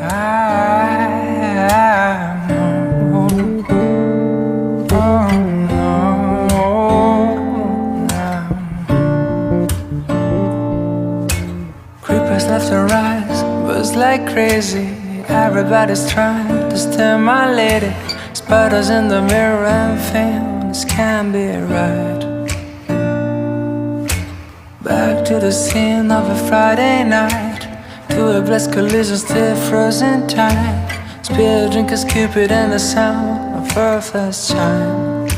Creepers left and right, buzz like crazy. Everybody's trying to steal my lady. Spiders in the mirror and things can't be right. Back to the scene of a Friday night, to a blessed collision still frozen tight. Spear drinkers, Cupid and the sound of her first chime.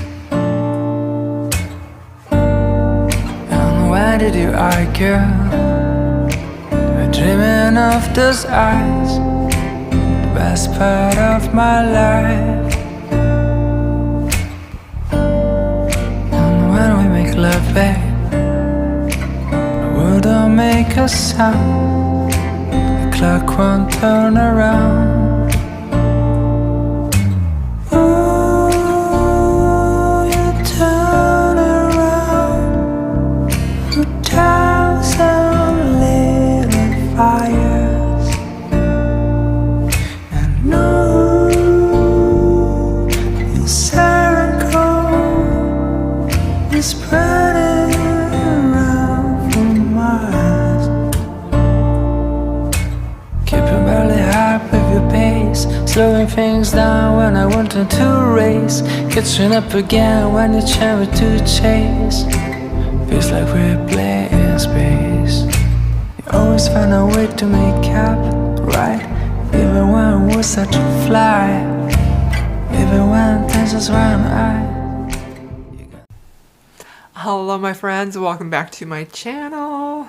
And why did you argue? We're dreaming of those eyes, the best part of my life. And when we make love, babe, don't make a sound, the clock won't turn around. Ooh, you turn around, 2,000 little fires. And ooh, your circle is spreading. Slowing things down when I wanted to race, catching up again when you try to chase. Feels like we're playing space. You always find a way to make up, right? Even when we start to fly, even when things just run high. Hello my friends, welcome back to my channel.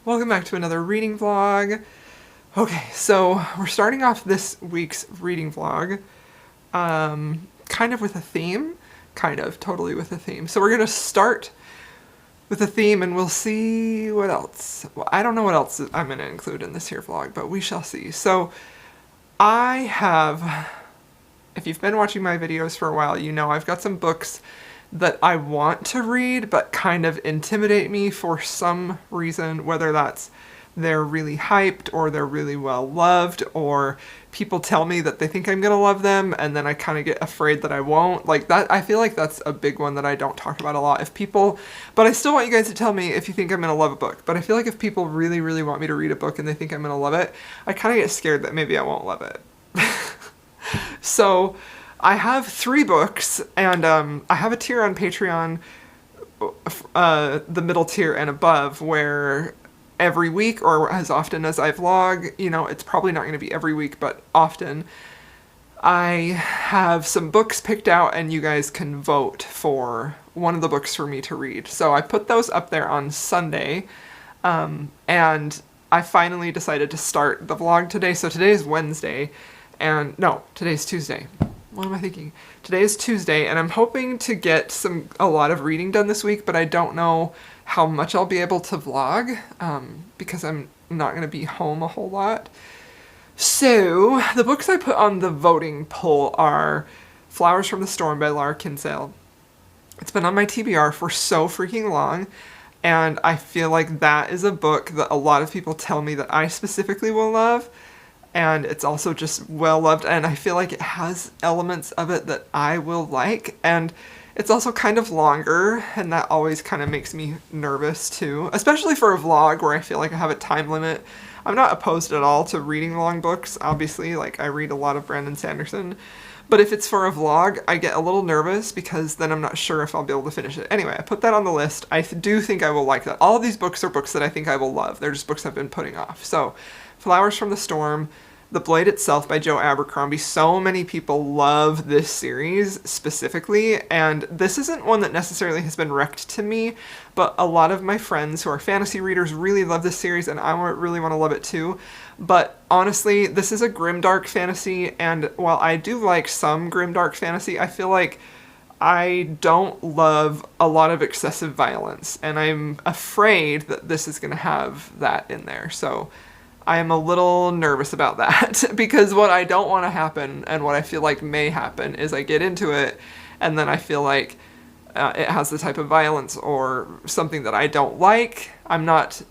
Welcome back to another reading vlog. Okay, so we're starting off this week's reading vlog, kind of with a theme, totally with a theme. So we're going to start with a theme and we'll see what else. Well, I don't know what else I'm going to include in this here vlog, but we shall see. So I have, if you've been watching my videos for a while, you know I've got some books that I want to read, but kind of intimidate me for some reason, whether that's they're really hyped or they're really well loved or people tell me that they think I'm gonna love them and then I kind of get afraid that I won't. Like that, I feel like that's a big one that I don't talk about a lot. But I still want you guys to tell me if you think I'm gonna love a book. But I feel like if people really, really want me to read a book and they think I'm gonna love it, I kind of get scared that maybe I won't love it. So I have 3 books and I have a tier on Patreon, the middle tier and above, where every week, or as often as I vlog, you know, it's probably not going to be every week, but often, I have some books picked out and you guys can vote for one of the books for me to read. So I put those up there on Sunday, and I finally decided to start the vlog today. So today is Wednesday, and no, today's Tuesday. What am I thinking? Today is Tuesday, and I'm hoping to get a lot of reading done this week, but I don't know how much I'll be able to vlog, because I'm not going to be home a whole lot. So, the books I put on the voting poll are Flowers from the Storm by Laura Kinsale. It's been on my TBR for so freaking long, and I feel like that is a book that a lot of people tell me that I specifically will love, and it's also just well loved, and I feel like it has elements of it that I will like, and it's also kind of longer, and that always kind of makes me nervous too, especially for a vlog where I feel like I have a time limit. I'm not opposed at all to reading long books, obviously, like I read a lot of Brandon Sanderson, but if it's for a vlog, I get a little nervous because then I'm not sure if I'll be able to finish it. Anyway, I put that on the list. I do think I will like that. All of these books are books that I think I will love. They're just books I've been putting off. So, Flowers from the Storm, The Blade Itself by Joe Abercrombie. So many people love this series specifically, and this isn't one that necessarily has been wrecked to me, but a lot of my friends who are fantasy readers really love this series, and I really want to love it too. But honestly, this is a grimdark fantasy, and while I do like some grimdark fantasy, I feel like I don't love a lot of excessive violence, and I'm afraid that this is going to have that in there. So I am a little nervous about that because what I don't want to happen and what I feel like may happen is I get into it and then I feel like it has the type of violence or something that I don't like. I'm not,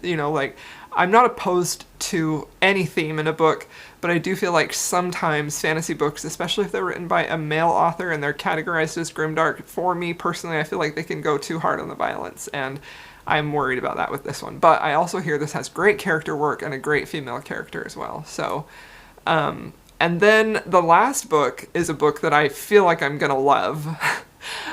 you know, like, I'm not opposed to any theme in a book, but I do feel like sometimes fantasy books, especially if they're written by a male author and they're categorized as grimdark, for me personally, I feel like they can go too hard on the violence, and I'm worried about that with this one. But I also hear this has great character work and a great female character as well. So, and then the last book is a book that I feel like I'm gonna love,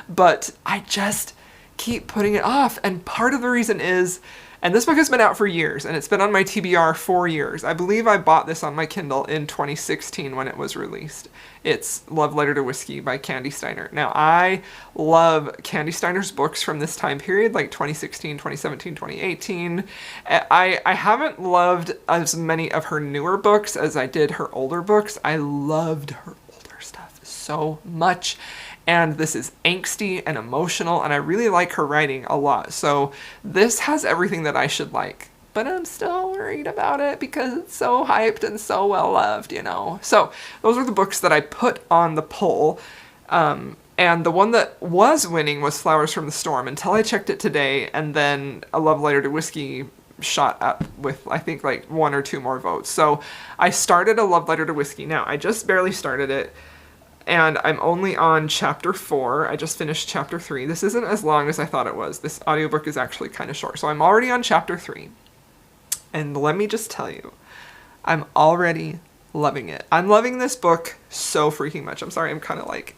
but I just keep putting it off. And part of the reason is, and this book has been out for years, and it's been on my TBR for years. I believe I bought this on my Kindle in 2016 when it was released. It's Love Letter to Whiskey by Kandi Steiner. Now, I love Kandi Steiner's books from this time period, like 2016, 2017, 2018. I haven't loved as many of her newer books as I did her older books. I loved her older stuff so much. And this is angsty and emotional, and I really like her writing a lot. So this has everything that I should like. But I'm still worried about it because it's so hyped and so well loved, you know. So those are the books that I put on the poll. And the one that was winning was Flowers from the Storm until I checked it today, and then A Love Letter to Whiskey shot up with, I think, like 1 or 2 more votes. So I started A Love Letter to Whiskey. Now, I just barely started it, and I'm only on chapter 4. I just finished chapter 3. This isn't as long as I thought it was. This audiobook is actually kind of short. So I'm already on chapter 3. And let me just tell you, I'm already loving it. I'm loving this book so freaking much. I'm sorry, I'm kind of like,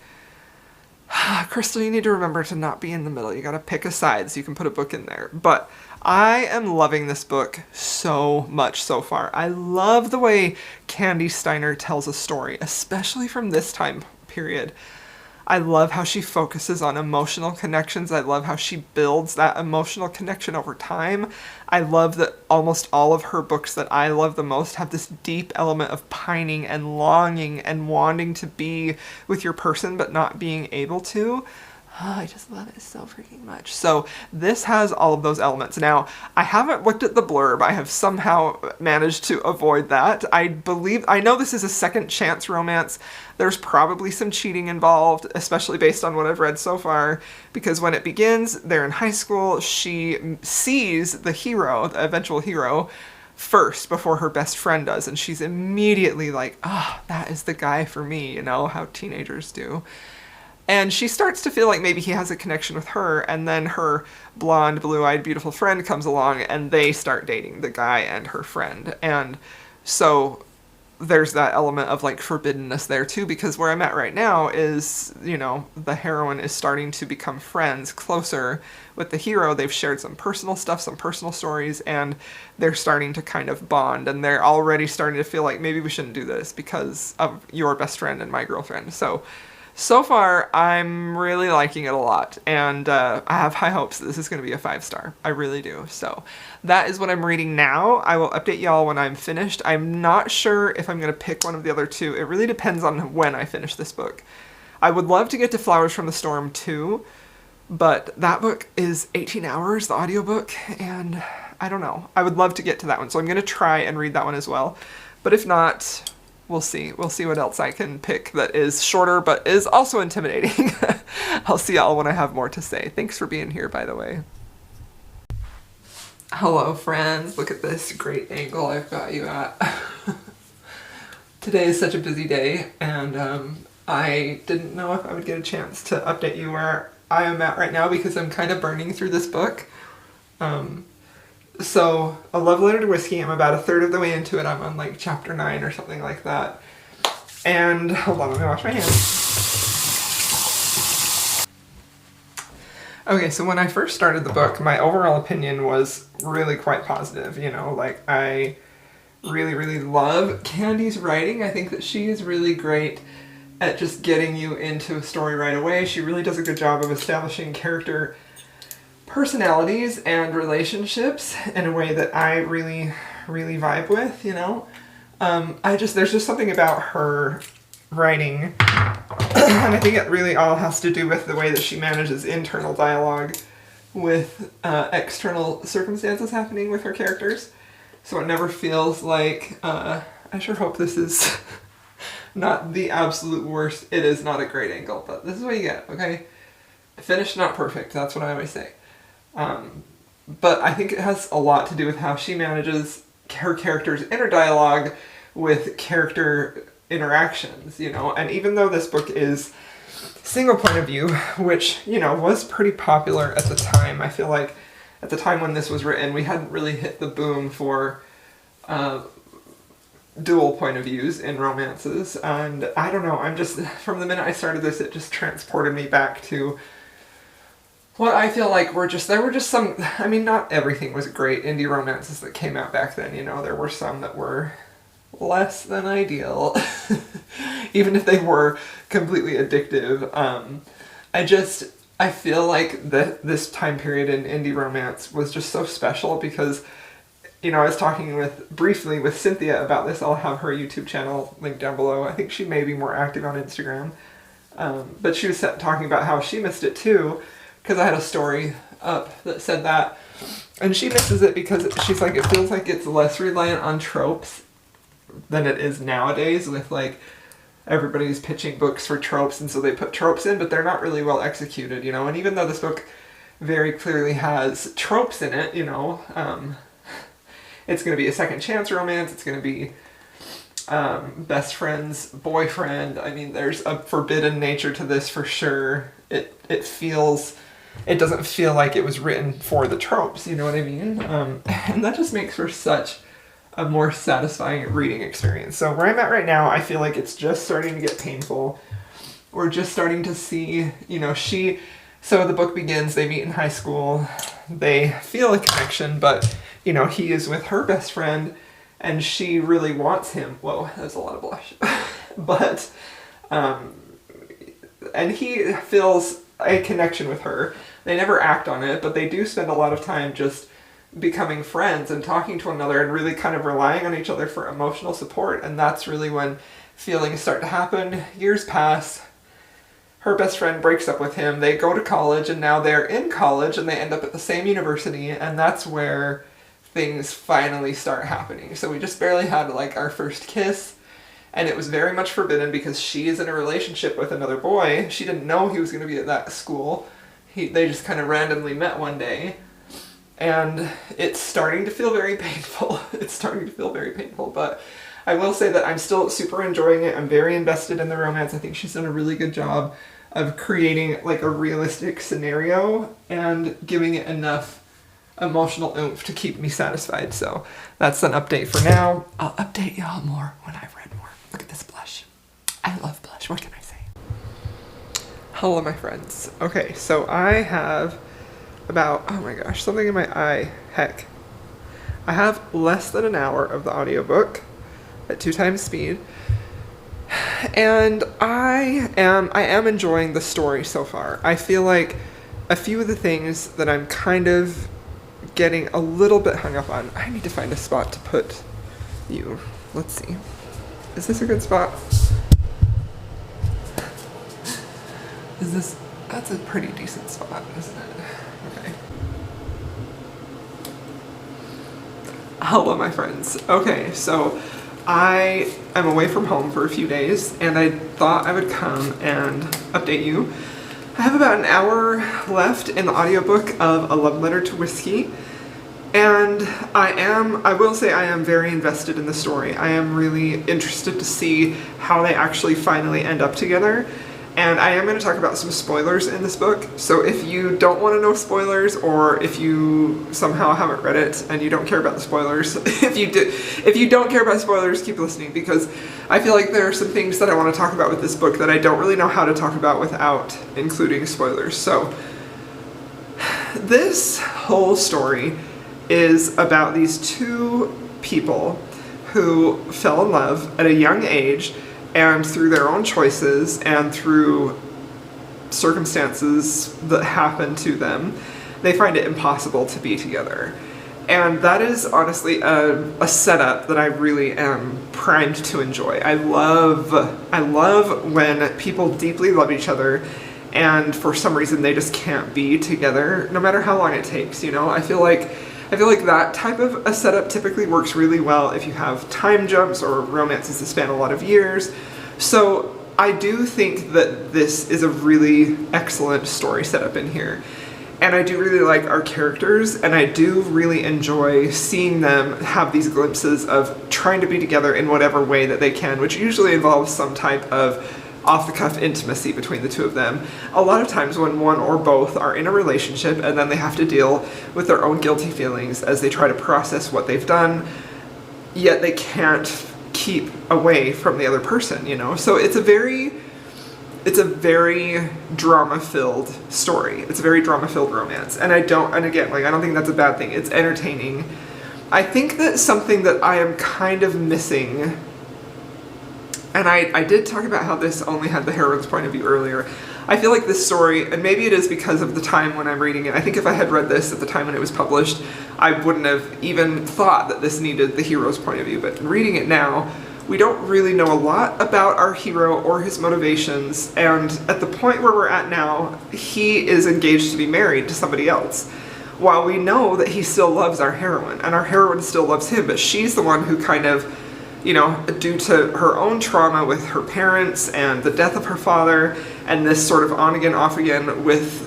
Crystal, you need to remember to not be in the middle. You gotta pick a side so you can put a book in there. But I am loving this book so much so far. I love the way Kandi Steiner tells a story, especially from this time period. I love how she focuses on emotional connections. I love how she builds that emotional connection over time. I love that almost all of her books that I love the most have this deep element of pining and longing and wanting to be with your person but not being able to. Oh, I just love it so freaking much. So this has all of those elements. Now, I haven't looked at the blurb. I have somehow managed to avoid that. I know this is a second chance romance. There's probably some cheating involved, especially based on what I've read so far, because when it begins, they're in high school. She sees the hero, the eventual hero, first before her best friend does, and she's immediately like, oh, that is the guy for me, you know, how teenagers do. And she starts to feel like maybe he has a connection with her, and then her blonde, blue-eyed, beautiful friend comes along, and they start dating, the guy and her friend. And so there's that element of, like, forbiddenness there, too, because where I'm at right now is, you know, the heroine is starting to become friends, closer with the hero. They've shared some personal stuff, some personal stories, and they're starting to kind of bond, and they're already starting to feel like, maybe we shouldn't do this because of your best friend and my girlfriend. So far, I'm really liking it a lot, and I have high hopes that this is going to be a 5-star. I really do. So that is what I'm reading now. I will update y'all when I'm finished. I'm not sure if I'm going to pick one of the other two. It really depends on when I finish this book. I would love to get to Flowers from the Storm too, but that book is 18 hours, the audiobook, and I don't know. I would love to get to that one, so I'm going to try and read that one as well. But if not, we'll see. We'll see what else I can pick that is shorter but is also intimidating. I'll see y'all when I have more to say. Thanks for being here, by the way. Hello, friends. Look at this great angle I've got you at. Today is such a busy day, and I didn't know if I would get a chance to update you where I am at right now because I'm kind of burning through this book. So, A Love Letter to Whiskey, I'm about a third of the way into it. I'm on like chapter 9 or something like that. And, hold on, let me wash my hands. Okay, so when I first started the book, my overall opinion was really quite positive, you know, like I really, really love Kandi's writing. I think that she is really great at just getting you into a story right away. She really does a good job of establishing character personalities and relationships in a way that I really, really vibe with, you know? There's just something about her writing, and I think it really all has to do with the way that she manages internal dialogue with external circumstances happening with her characters. So it never feels like, I sure hope this is not the absolute worst. It is not a great angle, but this is what you get, okay? Finished, not perfect, that's what I always say. But I think it has a lot to do with how she manages her character's inner dialogue with character interactions, you know. And even though this book is single point of view, which, you know, was pretty popular at the time, I feel like at the time when this was written, we hadn't really hit the boom for dual point of views in romances. And I don't know, I'm just, from the minute I started this, it just transported me back to what I feel like there were just some, I mean, not everything was great indie romances that came out back then, you know. There were some that were less than ideal, even if they were completely addictive. I feel like this time period in indie romance was just so special because, you know, I was talking briefly with Cynthia about this. I'll have her YouTube channel linked down below. I think she may be more active on Instagram. But she was talking about how she missed it too, because I had a story up that said that. And she misses it because she's like, it feels like it's less reliant on tropes than it is nowadays, with like everybody's pitching books for tropes, and so they put tropes in, but they're not really well executed, you know. And even though this book very clearly has tropes in it, you know, it's going to be a second chance romance, it's going to be best friend's boyfriend. I mean, there's a forbidden nature to this for sure. It doesn't feel like it was written for the tropes, you know what I mean? And that just makes for such a more satisfying reading experience. So where I'm at right now, I feel like it's just starting to get painful. We're just starting to see, you know, so the book begins, they meet in high school, they feel a connection, but, you know, he is with her best friend, and she really wants him. Whoa, that's a lot of blush. But, and he feels a connection with her. They never act on it, but they do spend a lot of time just becoming friends and talking to one another and really kind of relying on each other for emotional support. And that's really when feelings start to happen. Years pass. Her best friend breaks up with him. They go to college, and now they're in college and they end up at the same university, and that's where things finally start happening. So we just barely had like our first kiss, and it was very much forbidden because she is in a relationship with another boy. She didn't know he was going to be at that school. They just kind of randomly met one day. And it's starting to feel very painful. It's starting to feel very painful, but I will say that I'm still super enjoying it. I'm very invested in the romance. I think she's done a really good job of creating like a realistic scenario and giving it enough emotional oomph to keep me satisfied. So that's an update for now. I'll update y'all more when I've read more. Look at this blush. I love blush. What can I say? Hello, my friends. Okay, so I have about, oh my gosh, something in my eye. Heck. I have less than an hour of the audiobook at 2 times speed. And I am enjoying the story so far. I feel like a few of the things that I'm kind of getting a little bit hung up on. I need to find a spot to put you. Let's see. Is this a good spot? That's a pretty decent spot, isn't it? Okay. Hello, my friends. Okay, so I am away from home for a few days, and I thought I would come and update you. I have about an hour left in the audiobook of A Love Letter to Whiskey, and I will say I am very invested in the story. I am really interested to see how they actually finally end up together. And I am going to talk about some spoilers in this book, so if you don't want to know spoilers, or if you somehow haven't read it and you don't care about the spoilers, if you don't care about spoilers, keep listening, because I feel like there are some things that I want to talk about with this book that I don't really know how to talk about without including spoilers. So this whole story is about these two people who fell in love at a young age, and through their own choices and through circumstances that happen to them, they find it impossible to be together. And that is honestly a setup that I really am primed to enjoy. I love when people deeply love each other and for some reason they just can't be together, no matter how long it takes, you know? I feel like that type of a setup typically works really well if you have time jumps or romances that span a lot of years. So I do think that this is a really excellent story setup in here. And I do really like our characters, and I do really enjoy seeing them have these glimpses of trying to be together in whatever way that they can, which usually involves some type of off-the-cuff intimacy between the two of them. A lot of times when one or both are in a relationship and then they have to deal with their own guilty feelings as they try to process what they've done, yet they can't keep away from the other person, you know? So it's a very drama-filled story. It's a very drama-filled romance. And again, like, I don't think that's a bad thing. It's entertaining. I think that something that I am kind of missing, and I did talk about how this only had the heroine's point of view earlier. I feel like this story, and maybe it is because of the time when I'm reading it, I think if I had read this at the time when it was published, I wouldn't have even thought that this needed the hero's point of view. But reading it now, we don't really know a lot about our hero or his motivations, and at the point where we're at now, he is engaged to be married to somebody else. While we know that he still loves our heroine, and our heroine still loves him, but she's the one who kind of, you know, due to her own trauma with her parents and the death of her father, and this sort of on again, off again with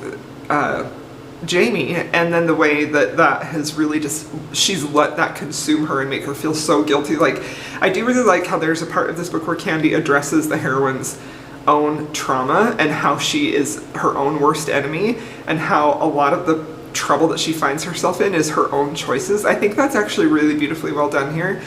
Jamie, and then the way that has really just, she's let that consume her and make her feel so guilty. Like, I do really like how there's a part of this book where Kandi addresses the heroine's own trauma and how she is her own worst enemy, and how a lot of the trouble that she finds herself in is her own choices. I think that's actually really beautifully well done here,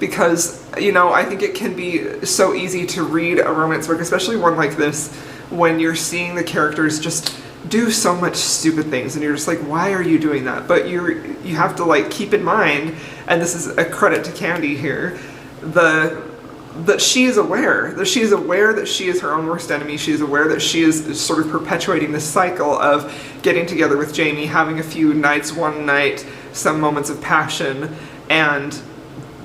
because, you know, I think it can be so easy to read a romance book, especially one like this, when you're seeing the characters just do so much stupid things and you're just like, why are you doing that? But you have to, like, keep in mind, and this is a credit to Kandi here, that she is aware that she is her own worst enemy. She is aware that she is sort of perpetuating this cycle of getting together with Jamie, having a few nights, one night, some moments of passion, and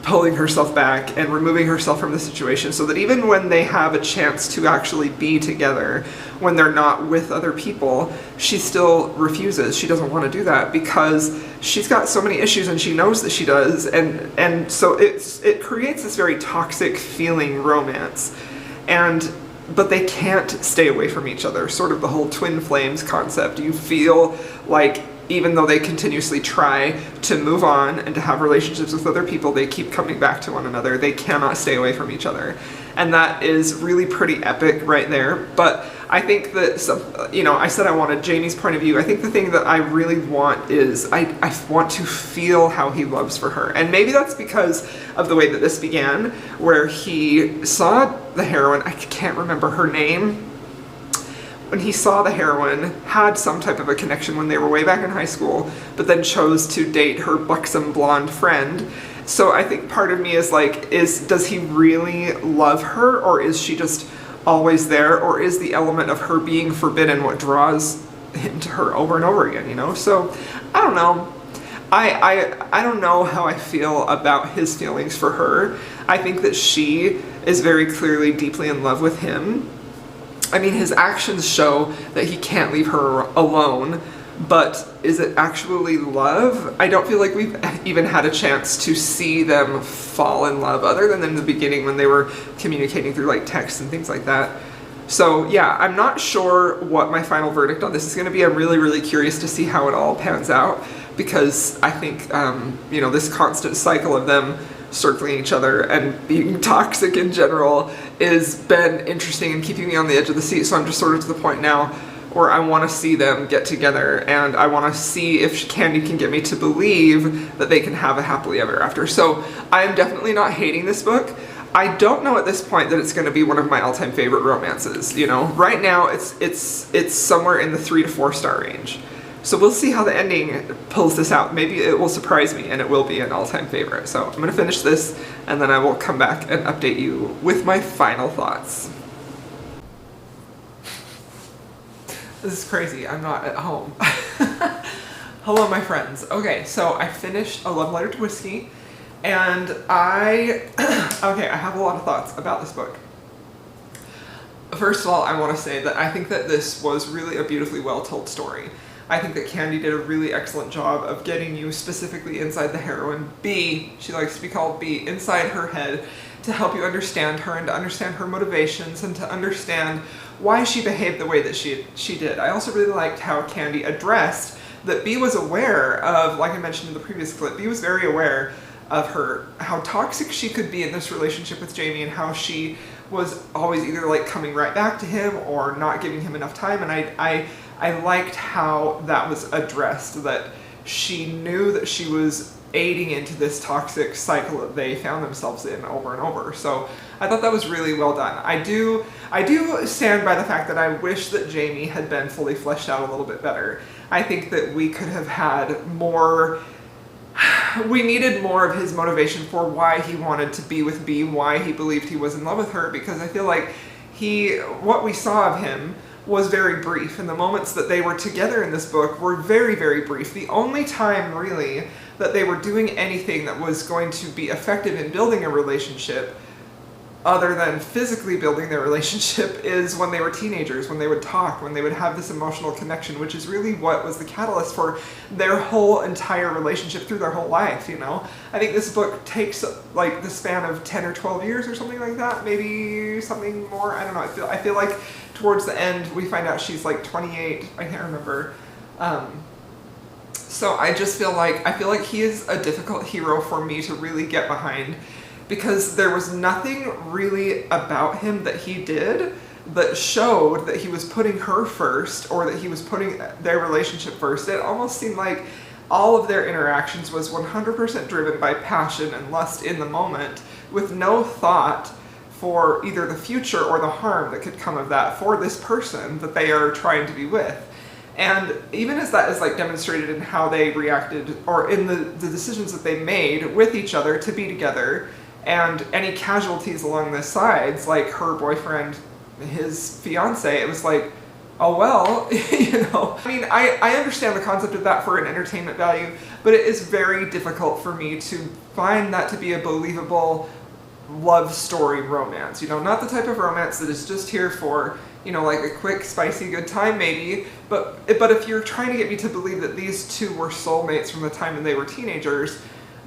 pulling herself back and removing herself from the situation, so that even when they have a chance to actually be together, when they're not with other people, she still refuses. She doesn't want to do that because she's got so many issues, and she knows that she does, and so it creates this very toxic feeling romance, but they can't stay away from each other. Sort of the whole twin flames concept. You feel like even though they continuously try to move on and to have relationships with other people, they keep coming back to one another. They cannot stay away from each other. And that is really pretty epic right there. But I think that, you know, I said I wanted Jamie's point of view. I think the thing that I really want is I want to feel how he loves for her. And maybe that's because of the way that this began, where he saw the heroine, I can't remember her name, when he saw the heroine, had some type of a connection when they were way back in high school, but then chose to date her buxom blonde friend. So I think part of me is like, does he really love her, or is she just always there, or is the element of her being forbidden what draws him to her over and over again, you know? So I don't know. I don't know how I feel about his feelings for her. I think that she is very clearly deeply in love with him. I mean, his actions show that he can't leave her alone, but is it actually love? I don't feel like we've even had a chance to see them fall in love, other than in the beginning when they were communicating through, like, text and things like that. So yeah, I'm not sure what my final verdict on this is going to be. I'm really, really curious to see how it all pans out, because I think, you know, this constant cycle of them circling each other and being toxic in general has been interesting and keeping me on the edge of the seat. So I'm just sort of to the point now where I want to see them get together, and I want to see if Kandi can get me to believe that they can have a happily ever after. So I am definitely not hating this book. I don't know at this point that it's going to be one of my all-time favorite romances. You know, right now it's somewhere in the 3 to 4 star range. So we'll see how the ending pulls this out. Maybe it will surprise me and it will be an all-time favorite. So I'm going to finish this, and then I will come back and update you with my final thoughts. This is crazy. I'm not at home. Hello, my friends. Okay, so I finished A Love Letter to Whiskey, and I have a lot of thoughts about this book. First of all, I want to say that I think that this was really a beautifully well-told story. I think that Kandi did a really excellent job of getting you specifically inside the heroine, B, she likes to be called B, inside her head, to help you understand her and to understand her motivations and to understand why she behaved the way that she did. I also really liked how Kandi addressed that B was aware of, like I mentioned in the previous clip, B was very aware of how toxic she could be in this relationship with Jamie, and how she was always either like coming right back to him or not giving him enough time. And I liked how that was addressed, that she knew that she was aiding into this toxic cycle that they found themselves in over and over. So I thought that was really well done. I do stand by the fact that I wish that Jamie had been fully fleshed out a little bit better. I think that we could have had more, we needed more of his motivation for why he wanted to be with B, why he believed he was in love with her, because I feel like what we saw of him was very brief, and the moments that they were together in this book were very, very brief. The only time really that they were doing anything that was going to be effective in building a relationship, other than physically building their relationship, is when they were teenagers, when they would talk, when they would have this emotional connection, which is really what was the catalyst for their whole entire relationship through their whole life, you know? I think this book takes like the span of 10 or 12 years or something like that, maybe something more, I don't know. I feel like towards the end we find out she's like 28, I can't remember. So I just feel like he is a difficult hero for me to really get behind, because there was nothing really about him that he did that showed that he was putting her first, or that he was putting their relationship first. It almost seemed like all of their interactions was 100% driven by passion and lust in the moment, with no thought for either the future or the harm that could come of that for this person that they are trying to be with. And even as that is like demonstrated in how they reacted, or in the decisions that they made with each other to be together, and any casualties along the sides, like her boyfriend, his fiance, it was like, oh well, you know. I mean, I understand the concept of that for an entertainment value, but it is very difficult for me to find that to be a believable love story romance. You know, not the type of romance that is just here for, you know, like a quick, spicy, good time maybe, but if you're trying to get me to believe that these two were soulmates from the time when they were teenagers,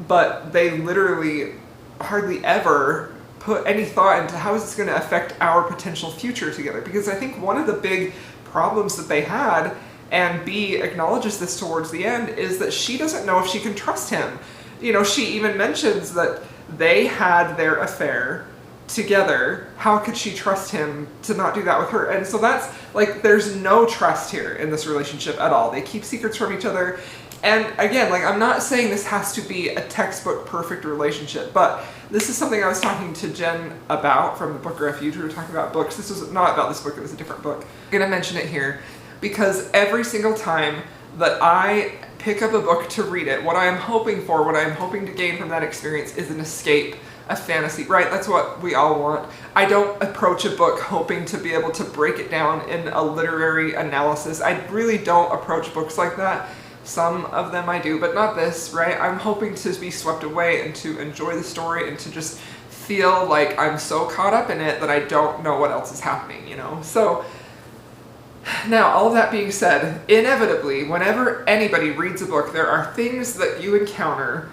but they literally hardly ever put any thought into how is this going to affect our potential future together. Because I think one of the big problems that they had, and B acknowledges this towards the end, is that she doesn't know if she can trust him. You know, she even mentions that they had their affair together. How could she trust him to not do that with her? And so that's like, there's no trust here in this relationship at all. They keep secrets from each other. And again, like, I'm not saying this has to be a textbook perfect relationship, but this is something I was talking to Jen about from the Book Refuge. We were talking about books. This was not about this book, it was a different book. I'm gonna mention it here because every single time that I pick up a book to read it, what I'm hoping to gain from that experience is an escape, a fantasy, right? That's what we all want. I don't approach a book hoping to be able to break it down in a literary analysis. I really don't approach books like that. Some of them I do, but not this, right? I'm hoping to be swept away and to enjoy the story and to just feel like I'm so caught up in it that I don't know what else is happening, you know? So now, all of that being said, inevitably, whenever anybody reads a book, there are things that you encounter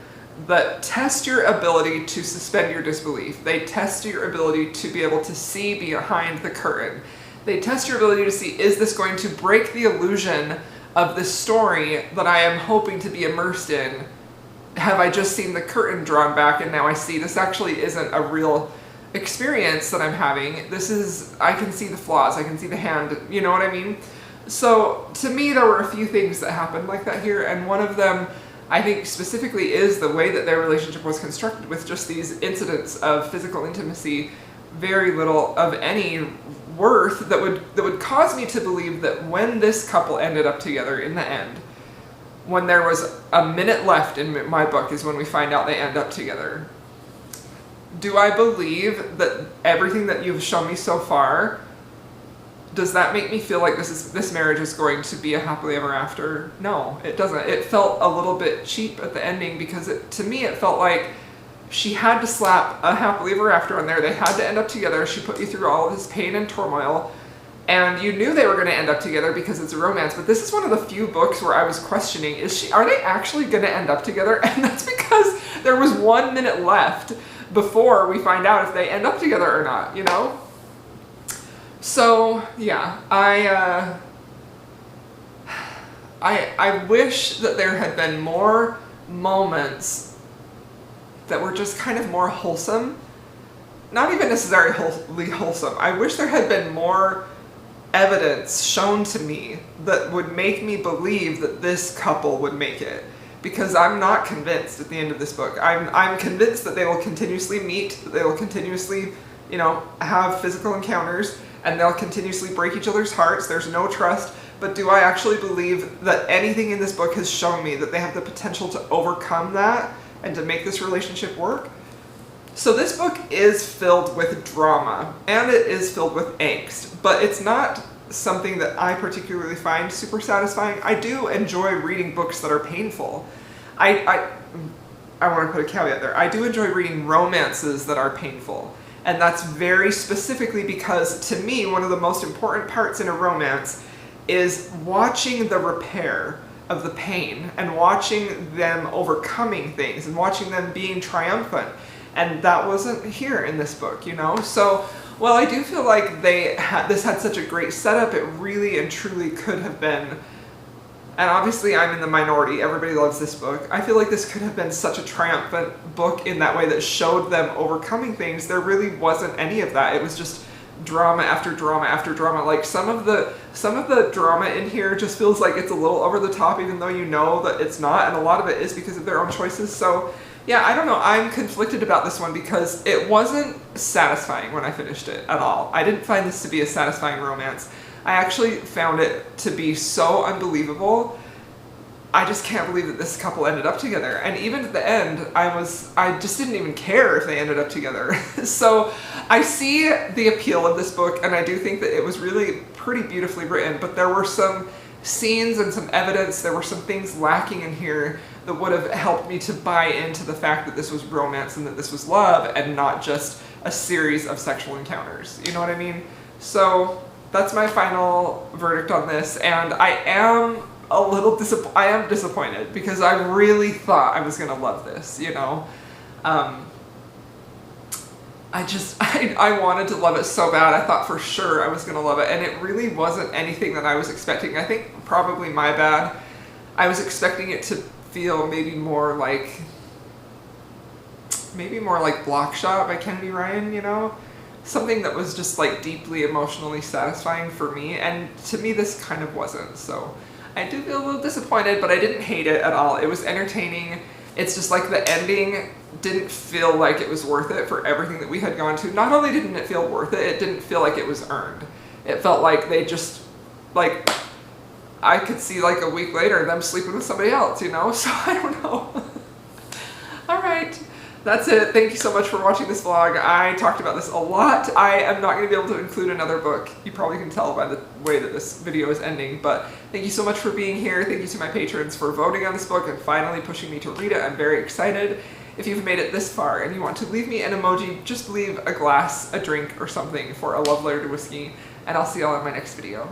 that test your ability to suspend your disbelief. They test your ability to be able to see behind the curtain. They test your ability to see, is this going to break the illusion of this story that I am hoping to be immersed in? Have I just seen the curtain drawn back and now I see this actually isn't a real experience that I'm having? I can see the flaws, I can see the hand, you know what I mean? So to me, there were a few things that happened like that here, and one of them I think specifically is the way that their relationship was constructed, with just these incidents of physical intimacy, very little of any worth that would cause me to believe that when this couple ended up together in the end, when there was a minute left in my book is when we find out they end up together. Do I believe that everything that you've shown me so far, does that make me feel like this marriage is going to be a happily ever after? No, it doesn't. It felt a little bit cheap at the ending, because to me it felt like she had to slap a happily ever after on there. They had to end up together. She put you through all of this pain and turmoil, and you knew they were going to end up together because it's a romance. But this is one of the few books where I was questioning, are they actually going to end up together? And that's because there was 1 minute left before we find out if they end up together or not, you know? I wish that there had been more moments that were just kind of more wholesome. Not even necessarily wholesome. I wish there had been more evidence shown to me that would make me believe that this couple would make it. Because I'm not convinced at the end of this book. I'm convinced that they will continuously meet, that they will continuously, you know, have physical encounters, and they'll continuously break each other's hearts. There's no trust. But do I actually believe that anything in this book has shown me that they have the potential to overcome that and to make this relationship work? So this book is filled with drama, and it is filled with angst, but it's not something that I particularly find super satisfying. I do enjoy reading books that are painful. I want to put a caveat there. I do enjoy reading romances that are painful, and that's very specifically because, to me, one of the most important parts in a romance is watching the repair of the pain and watching them overcoming things and watching them being triumphant. And that wasn't here in this book, you know? So, while I do feel like this had such a great setup, it really and truly could have been, and obviously I'm in the minority, everybody loves this book, I feel like this could have been such a triumphant book in that way that showed them overcoming things. There really wasn't any of that. It was just drama after drama after drama. Like some of the drama in here just feels like it's a little over the top, even though you know that it's not, and a lot of it is because of their own choices. So yeah, I don't know, I'm conflicted about this one because it wasn't satisfying when I finished it at all. I didn't find this to be a satisfying romance. I actually found it to be so unbelievable. I just can't believe that this couple ended up together. And even at the end, I just didn't even care if they ended up together. So I see the appeal of this book, and I do think that it was really pretty beautifully written, but there were some scenes and some evidence, there were some things lacking in here that would have helped me to buy into the fact that this was romance and that this was love and not just a series of sexual encounters. You know what I mean? So that's my final verdict on this, and I am disappointed because I really thought I was gonna love this, you know? I wanted to love it so bad. I thought for sure I was gonna love it, and it really wasn't anything that I was expecting. I think probably my bad. I was expecting it to feel maybe more like Block Shot by Kandi Ryan, you know? Something that was just like deeply emotionally satisfying for me, and to me this kind of wasn't. So I do feel a little disappointed, but I didn't hate it at all. It was entertaining. It's just like the ending didn't feel like it was worth it for everything that we had gone to. Not only didn't it feel worth it, it didn't feel like it was earned. It felt like they just, like, I could see like a week later them sleeping with somebody else, you know? So I don't know. All right. That's it. Thank you so much for watching this vlog. I talked about this a lot. I am not going to be able to include another book. You probably can tell by the way that this video is ending, but thank you so much for being here. Thank you to my patrons for voting on this book and finally pushing me to read it. I'm very excited. If you've made it this far and you want to leave me an emoji, just leave a glass, a drink, or something for a love letter to whiskey, and I'll see y'all in my next video.